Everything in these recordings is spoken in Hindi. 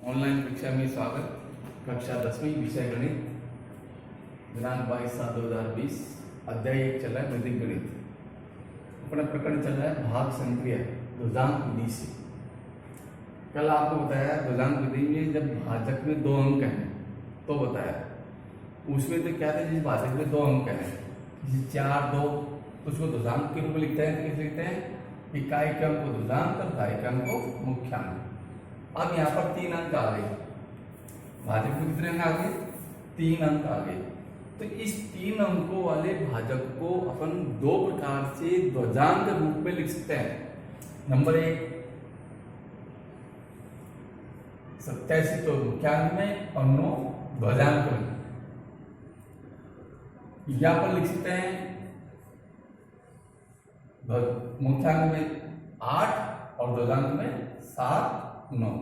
ऑनलाइन कक्षा में स्वागत। कक्षा 10वीं विषय गणित, दिनांक 22/7/2020, अध्याय 1 चल रहा है वैदिक गणित। अपना प्रकरण चल रहा है भाग संक्रिया ध्रुजांक विधि से। कल आपको बताया ध्रुजांक विधि में जब भाजक में 2 अंक हैं तो बताया उसमें तो क्या था, जिस भाजक में 2 अंक हैं जैसे 4, 2 तो उसको ध्रुजांक के रूप में लिखते हैं। तो कैसे लिखते हैं? इकाई क्रम को ध्रुजांक और दाई क्रम को मुख्यांक। अब यहाँ पर 3 अंक आ गए, भाजक में कितने अंक आ गए? 3 अंक आ गए। तो इस 3 अंकों वाले भाजक को अपन 2 प्रकार से ध्रुजांक रूप में लिख सकते हैं। नंबर 1 87 तो मुख्यांक में और 9 ध्रुजांक में। यहाँ पर लिख सकते हैं मुख्यांक में 8 और ध्रुजांक में 7, 9।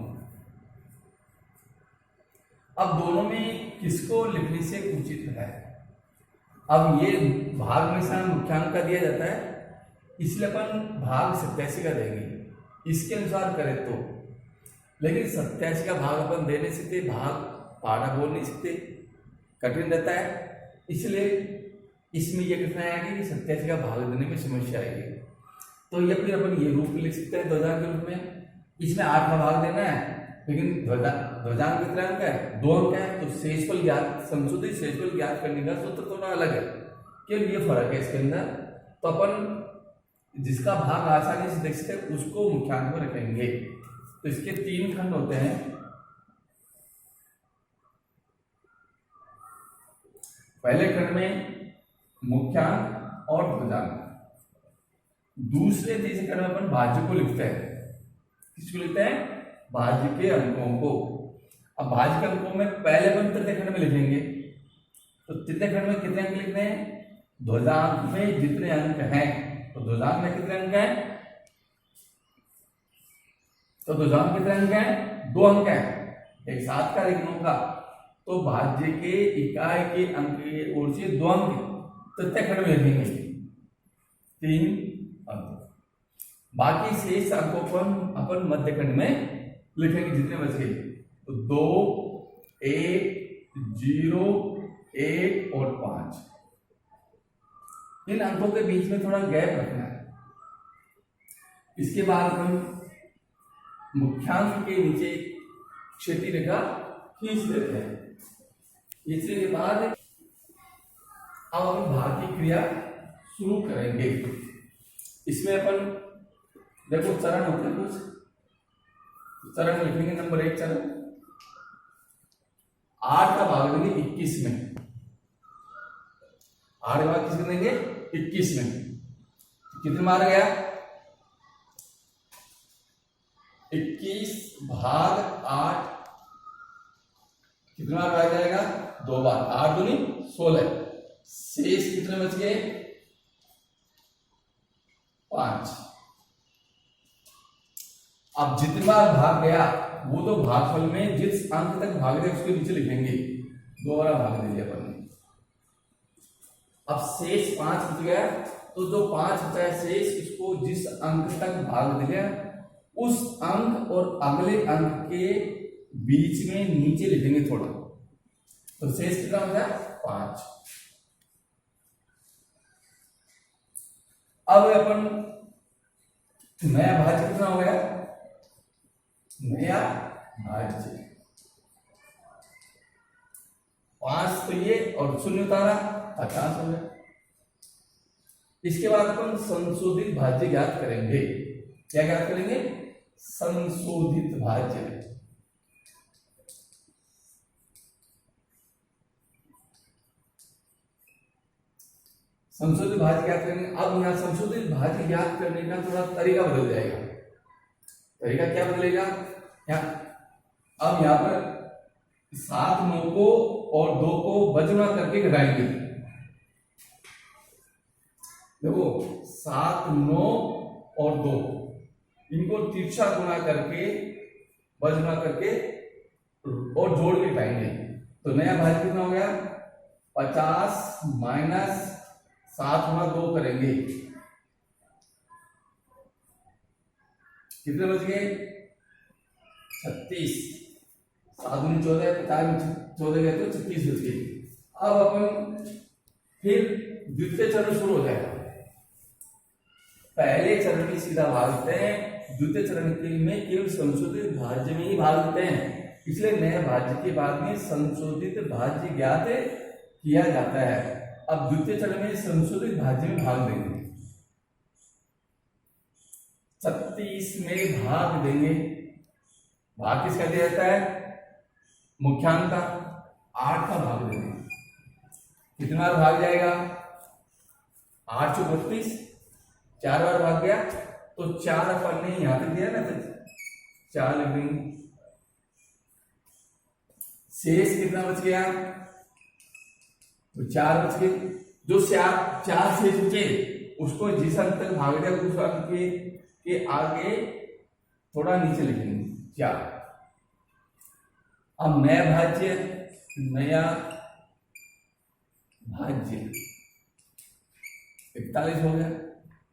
अब दोनों में किसको लिखने से उचित है? अब ये भाग में से मुख्यांक का दिया जाता है, इसलिए अपन भाग 87 का देंगे इसके अनुसार करें तो। लेकिन 87 का भाग अपन दे नहीं सकते, भाग पाड़ा बोल नहीं सकते, कठिन रहता है। इसलिए इसमें यह लिखना है कि 87 का भाग देने में समस्या आएगी। तो ये फिर अपन ये रूप लिख सकते हैं ध्रुजांक के रूप में। इसमें 8 का भाग देना है, लेकिन ध्रुजांक कितना अंक है? 2 अंक है। तो शेषफल ज्ञात, संशोधित शेषफल ज्ञात करने का सूत्र थोड़ा अलग है, केवल ये फर्क है इसके अंदर। तो अपन जिसका भाग आसानी से देख सकते हैं उसको मुख्यांक में रखेंगे। तो इसके 3 खंड होते हैं। पहले खंड में मुख्यांक और ध्रुजांक, दूसरे तीसरे खंड में अपन भाज्य को लिखते हैं। किसको लिखते हैं? भाज्य के अंकों को। अब भाज्य के अंकों में पहले अपन तृतीय खंड में लिखेंगे। तो तृतीय खंड में कितने अंक लिखने हैं? ध्रुजांक में जितने अंक हैं। तो ध्रुजांक में कितने अंक हैं? तो ध्रुजांक कितने अंक हैं? 2 अंक हैं, एक 7 का एक 9 का। तो भाज्य के इकाई के अंक की ओर से 2 अंक तृतीय खंड में लिखेंगे, 3 अंक। बाकी शेष अंकों को अपन मध्य खंड में लिखेंगे जितने बच गए। तो 2, 1, 0, 1 और 5। इन अंकों के बीच में थोड़ा गैप रखना है। इसके बाद हम मुख्यांक के नीचे क्षैतिज रेखा खींच देते हैं। खींचने के बाद अब हम भाग की क्रिया शुरू करेंगे। इसमें अपन देखो चरण होते हैं कुछ, चरण लिखेंगे। नंबर 1 चरण 8 का भाग देंगे 21 में। 8 का भाग किसमें देंगे? 21 में। कितने मार गया? 21 भाग 8 कितने बार आ जाएगा? 2 बार। 8 दूनी 16। शेष कितने बच गए? 5। अब जितनी बार भाग गया वो तो भागफल में जिस अंक तक भाग गया उसके नीचे लिखेंगे। 2 बार भाग दे दिया अपन ने। अब शेष 5 बच गया, तो जो 5 बचा है शेष, इसको जिस अंक तक भाग दिया उस अंक और अगले अंक के बीच में नीचे लिखेंगे थोड़ा। तो शेष कितना बचा? 5। अब अपन नया भाज्य कितना हो गया? नया भाज्य 5 तो ये और 0 उतारा 50 हो गया। इसके बाद अपन संशोधित भाज्य ज्ञात करेंगे। क्या ज्ञात करेंगे? संशोधित भाज्य। संशोधित भाज्य ज्ञात करेंगे। अब यहां संशोधित भाज्य ज्ञात करने का थोड़ा तरीका बदल जाएगा। तरीका क्या बदलेगा? अब यहां पर 7, 9 को और 2 को वज्र करके घटाएंगे। देखो 7, 9 और 2 इनको तिरछा गुणा करके वज्र करके और जोड़ के घटाएंगे। तो नया भाज्य कितना हो गया? 50 माइनस 7 गुणा 2 करेंगे, कितने बच गए? 36। 7 दूनी 14, 50 में 14 गए तो 36 बच गई। अब अपन फिर द्वितीय चरण शुरू हो जाएगा। पहले चरण में सीधा भागते हैं, द्वितीय चरण के में केवल संशोधित भाज्य में ही भाग देते हैं, इसलिए नए भाज्य के बाद में संशोधित भाज्य ज्ञात किया जाता है। अब द्वितीय चरण में संशोधित भाज्य में भाग देंगे, 36 में भाग देंगे। भाग किसका दिया जाता है? मुख्यांक का, 8 का भाग देंगे। कितनी बार भाग जाएगा? 8 × 32, 4 बार भाग गया तो 4 अपन ने यहां पे दिया ना, तो 4 लिख देंगे। शेष कितना बच गया? तो 4 बच गए। जो 4 शेष बचे उसको जिस अंक तक भाग दिया उस अंक के आगे थोड़ा नीचे लिखेंगे 4। अब नया भाज्य 41 हो गया।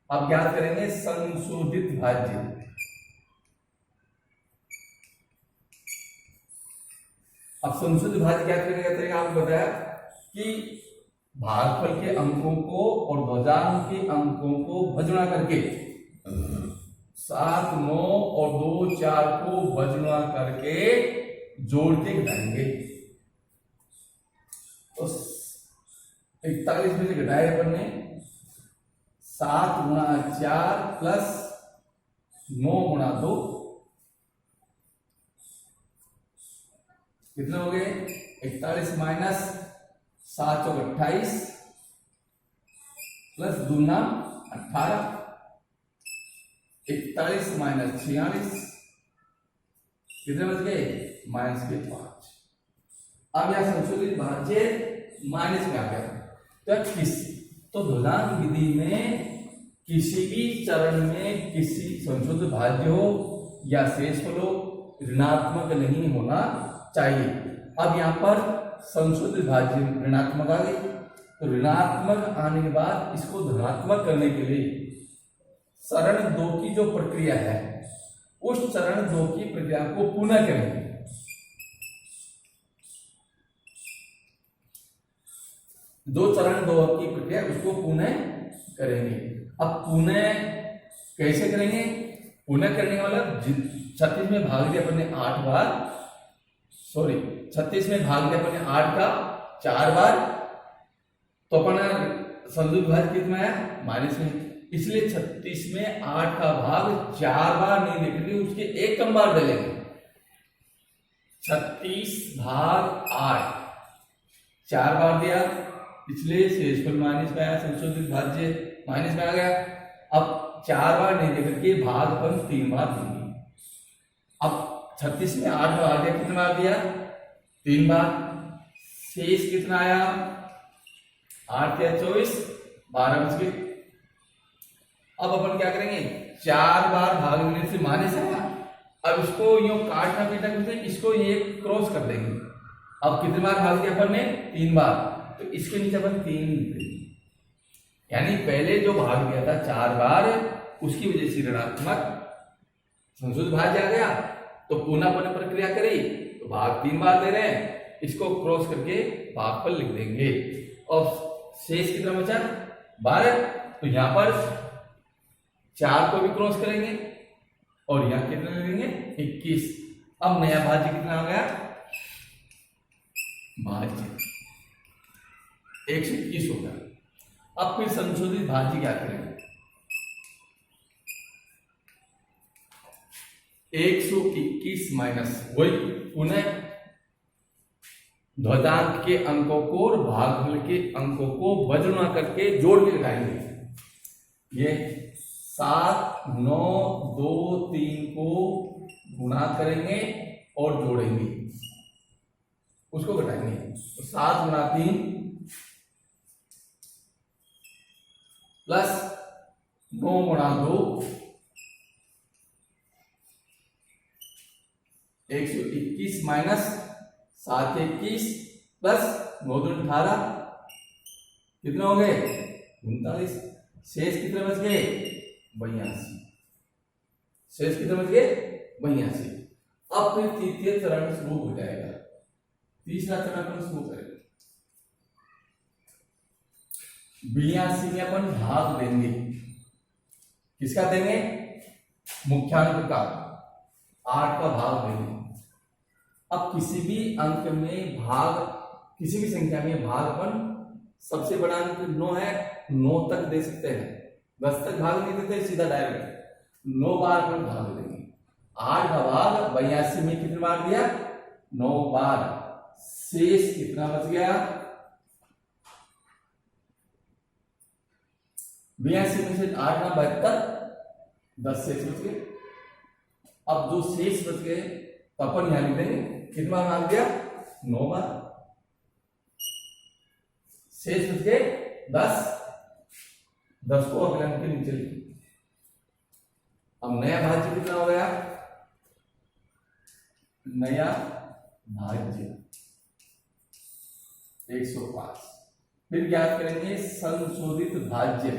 अब क्या करेंगे? संशोधित भाज्य। अब संशोधित भाज्य क्या करेंगे? आपको बताया कि भागफल के अंकों को और ध्वजांक के अंकों को भजुड़ा करके 7, 9 और 2, 4 को भजुड़ा करके जोड़ के घटाएंगे। तो 41 में से घटाए अपन ने 7 × 4 प्लस 9 × 2 कितने हो गए? 41 माइनस 7 × 28 प्लस 2 × 18, 41 माइनस 46 कितने बच गए? -5। अब यह संशोधित भाज्य माइनस में आ गया। तो ध्वजांक विधि में किसी भी चरण में किसी संशोधित भाज्य हो या शेषफल हो ऋणात्मक नहीं होना चाहिए। अब यहाँ पर संशोधित भाज्य ऋणात्मक आ गई, तो ऋणात्मक आने के बाद इसको धनात्मक करने के लिए चरण 2 की जो प्रक्रिया है उस चरण 2 की प्रक्रिया को पुनः करेंगे। चरण 2 की प्रक्रिया उसको पुनः करेंगे। अब पुनः कैसे करेंगे? पुनः करने वाला 36 में भाग दिया अपने 8 बार, 36 में भाग दिया अपने 8 का 4 बार, तो अपना संशोधित भाज्य कितना आया? माइनस में। इसलिए 36 में 8 का भाग 4 बार नहीं लिखेंगे, उसके एक कम बार डालेंगे। 36 भाग 8 4 बार दिया, इसलिए शेषफल माइनस में आया, संशोधित भाज्य माइनस में आ गया। अब 4 बार नहीं देकर के भाग अपन 3 बार देंगे। अब 36 में 8 बार आ गया, कितना बार दिया? 3 बार। शेष कितना आया? 8 या 24, 12 बच गए। अब अपन क्या करेंगे? 4 बार भाग देने से माइनस आया, अब इसको यूं काटना पीटना करते हैं, इसको ये क्रॉस कर देंगे। अब कितनी बार भाग दिया अपन ने? 3 बार, तो इसके नीचे अपन 3 लिख देंगे। यानी पहले जो भाग दिया था 4 बार, उसकी वजह से ऋणात्मक संशोधित भाज्य आ गया, तो पुनः पुनः प्रक्रिया करी तो भाग 3 बार दे रहे हैं, इसको क्रॉस करके भागफल लिख देंगे। और शेष कितना बचा? 12। तो यहां पर 4 को भी क्रॉस करेंगे और यहां कितना लेंगे? 21। अब नया भाज्य कितना आ गया? भाज्य 121 होगा। अब फिर संशोधित भाज्य क्या करेंगे? 121 माइनस वही पुनः ध्वजांक के अंकों को और भागफल के अंकों को वज्रना करके जोड़ के घटाएंगे। ये 7, 9, 2, 3 को गुणा करेंगे और जोड़ेंगे, उसको घटाएंगे। तो 7 × 3 प्लस 9 × 2 121 माइनस 7 21 प्लस 9 2 18 कितने हो गए? 39। शेष कितने बच गए? 82। शेष कितने बच गए? 82। अब फिर तृतीय चरण शुरू हो जाएगा। तीसरा चरण अपन शुरू करेंगे। 82 में अपन भाग देंगे। किसका देंगे? मुख्यांक का 8 का भाग देंगे। अब किसी भी अंक में भाग, किसी भी संख्या में भाग अपन सबसे बड़ा अंक 9 है, 9 तक दे सकते हैं। 10 तक भाग नहीं देते, सीधा डायरेक्ट 9 बार अपन भाग देंगे। 8 का भाग 82 में कितने बार दिया? 9 बार। शेष कितना बच गया? 82 में से 8 ना 72, 10 शेष बच गए। अब जो शेष बच गए तो अपन यहां लिख देंगे कितना बार भाग दिया? 9 बार। शेष बच गए 10, 10 को अगले अंक के नीचे लिखिए। अब नया भाज्य कितना हो गया? नया भाज्य 105। फिर ज्ञात करेंगे संशोधित भाज्य।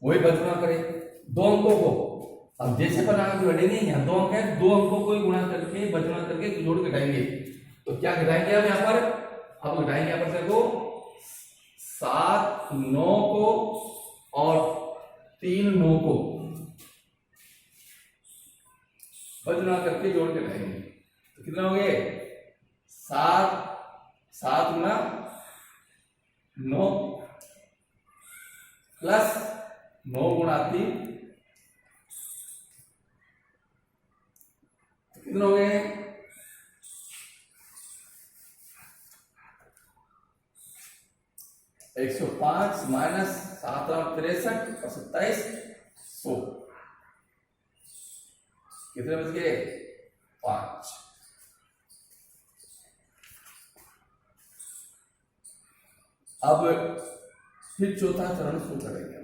वही बचना करें दो अंकों को। अब जैसे पर आगे बढ़ेंगे, यहाँ 2 अंक है, 2 अंकों को गुणा करके बचना करके जोड़ घटाएंगे। तो क्या घटाएंगे अब यहाँ पर? अब घटाएंगे यहाँ पर देखो 7 9 को और 3 9 को बचना करके जोड़ के घटाएंगे। तो कितना हो गए? 7 गुना 9 प्लस 9 गुणा 3 कितने हो गए? 105 माइनस 7 63 और 27 100 कितने बच गए? 5। अब फिर चौथा चरण शुरू करेंगे।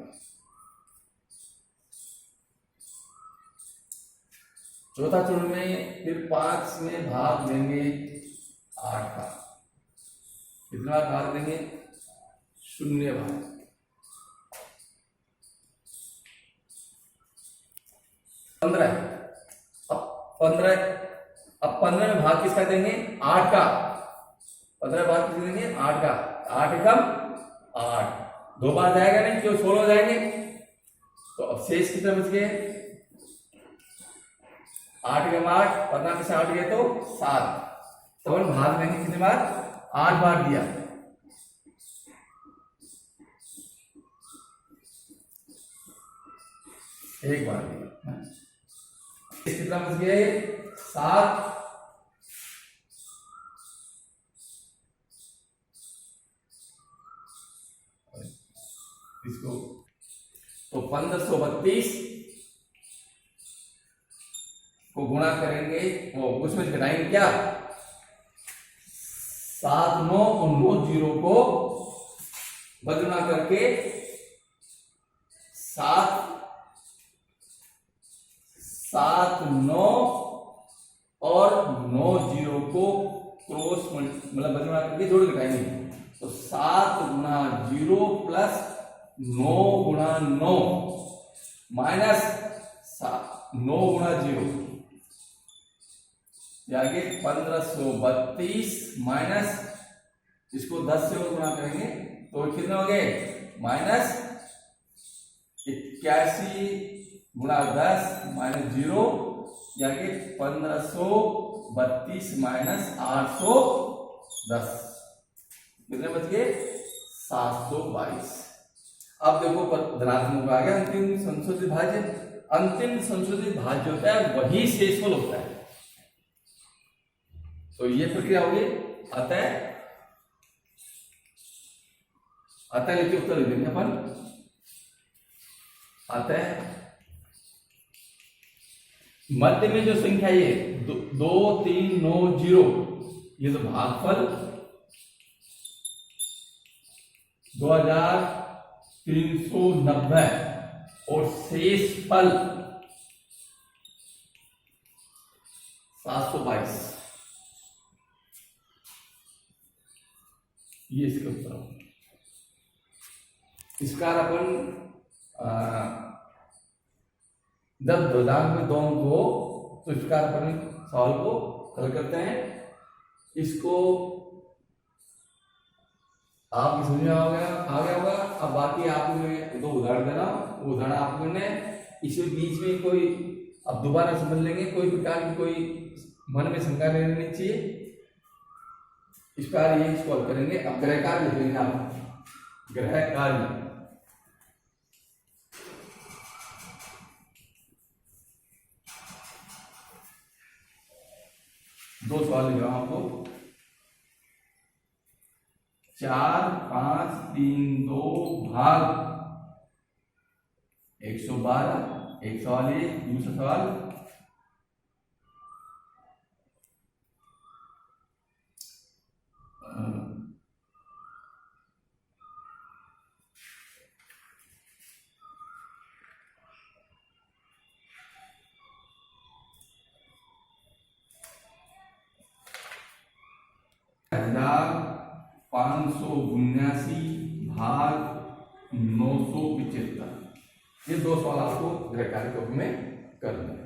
चौथा चरण में फिर 5 में भाग देंगे 8 का। कितना भाग देंगे? 0 भाग। अब 15 में भाग किसका देंगे? 8 का। 15 भाग किसका देंगे? 8 का। 8 एकम 8, 2 बार जाएगा नहीं, क्यों? 16 हो जाएंगे। तो अब शेष कितने बच गए? 8 एकम 8, 15 में से 8 गए तो 7। तो अपन भाग देंगे कितने बार? 8 बार दिया। एक बार दिया। कितना बच गए? 7। इसको तो 1532 को गुणा करेंगे, वो उसमें घटाएंगे क्या? 7 9 और 9 0 को बदलना करके 7 9 और 9 0 को क्रॉस मतलब बदलना करके जोड़ घटाएंगे। तो 7 गुना 0 प्लस 9 गुना 9 माइनस 9 गुना 0 आगे 1532 माइनस इसको 10 से गुणा करेंगे तो कितना हो गए? माइनस 81 गुणा 10 माइनस 0 यानी 1532 माइनस 810 कितने बच गए? 722। अब देखो धनात्मक आ गया अंतिम संशोधित भाज्य। अंतिम संशोधित भाज्य होता है वही शेषफल होता है। तो ये प्रक्रिया होगी। अतः लिखिए उत्तर लिख देंगे अपन। अतः मध्य में जो संख्या ये 2 3 9 0 ये तो भागफल 2390 और शेषफल 722 ये इसके उत्तर। इसका अपन जब ध्रुवधारक में दो अंक हो तो इस प्रकार अपन सवाल को हल करते हैं। इसको आपकी समझ में आ गया होगा। अब बाकी आपको मैं दो उदाहरण दे रहा हूँ, वो उदाहरण आपको ने इसके बीच में कोई अब दोबारा समझ लेंगे, कोई प्रकार की कोई मन में शंका नहीं रहनी चाहिए। इस प्रकार ये सॉल्व करेंगे। अब ग्रह कार्य लिख लेंगे आप, ग्रह कार्य दो सवाल लिख रहा हूं आपको। 4, 5, 3, 2 भाग 112। एक सवाल ये, दूसरा सवाल हजार 579 भाग 975। ये दो सवाल आपको गृह कार्य में करना है।